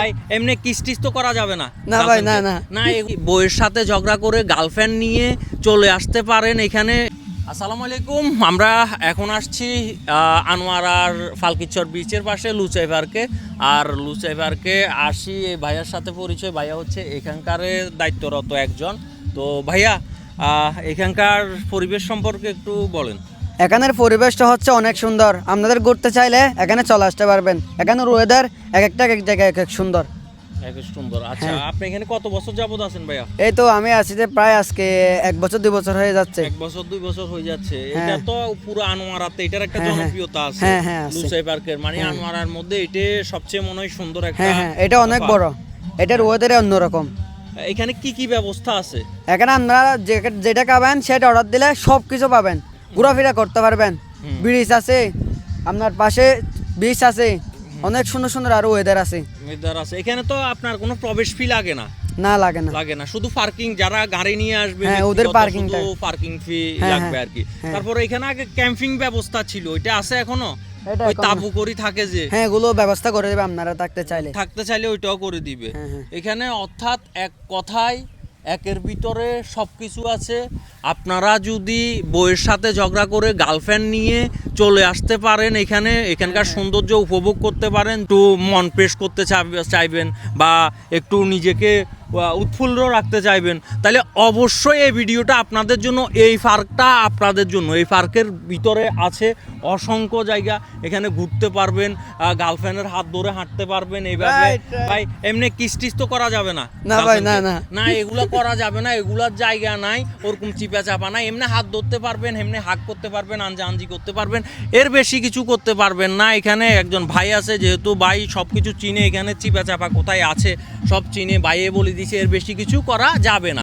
ভাই এমনি কিস্টিস তো করা যাবে না? না ভাই, না না না, বউয়ের সাথে ঝগড়া করে গার্লফ্রেন্ড নিয়ে চলে আসতে পারেন এখানে। আসসালামু আলাইকুম, আমরা এখন আসছি আনোয়ারার ফালকিচর বিচের পাশে লুচাই পার্কে। আর লুচাই পার্কে আসি এই ভাইয়ার সাথে পরিচয়। ভাইয়া হচ্ছে এখানকার দায়িত্বরত একজন। তো ভাইয়া, এখানকার পরিবেশ সম্পর্কে একটু বলেন। এখানের পরিবেশটা হচ্ছে অনেক সুন্দর। আপনাদের ঘুরতে চাইলে এখানে চলে আসতে পারবেন। এখানের ওয়েদার এক একটা এক জায়গায় এক এক সুন্দর। সুন্দর। আচ্ছা, আপনি এখানে কত বছর যাবত আছেন ভাইয়া? এই তো আমি আছি যে প্রায় আজকে 1 বছর 2 বছর হয়ে যাচ্ছে। 1 বছর 2 বছর হয়ে যাচ্ছে। এটা তো পুরো আনোয়ারাতে এটার একটা জনপ্রিয়তা আছে। হ্যাঁ আছে। লুচাই পার্কের মানে আনোয়ারার মধ্যে এটা সবচেয়ে মনে হয় সুন্দর একটা। হ্যাঁ এটা অনেক বড়। এটার ওয়েদারে অন্যরকম। এখানে কি কি ব্যবস্থা আছে? এখানে আপনারা যেটা খাবেন সেটা অর্ডার দিলে সব কিছু পাবেন। ঘোরাফেরা করতে পারবেন। ব্রিজ আছে, আপনার পাশে বিচ আছে, অনেক সুন্দর সুন্দর আরো ওয়েদার আছে। এখানে তো আপনার কোনো প্রবেশ ফি লাগে না? না লাগে না, শুধু পার্কিং, যারা গাড়ি নিয়ে আসবে ওদের পার্কিং ফি লাগবে আর কি। তারপরে এখানে আগে ক্যাম্পিং ব্যবস্থা ছিল, এটা আছে এখনো? ওই তাবু করি থাকে যে, হ্যাঁ এগুলো ব্যবস্থা করে দেবে আপনারা থাকতে চাইলে ওইটাও করে দিবে। এখানে অর্থাৎ এক কথায় একের ভিতরে সবকিছু আছে। আপনারা যদি বউয়ের সাথে ঝগড়া করে গার্লফ্রেন্ড নিয়ে চলে আসতে পারেন এখানকার সৌন্দর্য উপভোগ করতে পারেন, একটু মন ফ্রেশ করতে চাইবেন বা একটু নিজেকে উৎফুল্ল রাখতে চাইবেন, তাহলে অবশ্যই এই ভিডিওটা আপনাদের জন্য। এই পার্কটা আপনাদের জন্য। এই পার্কের ভিতরে আছে অসংখ্য জায়গা, এখানে ঘুরতে পারবেন, গার্লফ্রেন্ডের হাত ধরে হাঁটতে পারবেন এইভাবে। ভাই এমনি কিস্টিস তো করা যাবে না? না ভাই, না না, এগুলা করা যাবে না, এগুলার জায়গা নাই, ওরকম চিপা চাপা নাই। এমনি হাত ধরতে পারবেন, এমনি হাক করতে পারবেন, আঞ্জি করতে পারবেন, এর বেশি কিছু করতে পারবেন না। এখানে একজন ভাই আছে, যেহেতু ভাই সবকিছু চিনে, এখানে চিপা চাপা কোথায় আছে সব চিনে, ভাইয়ে বলে দিছে, এর বেশি কিছু করা যাবে না।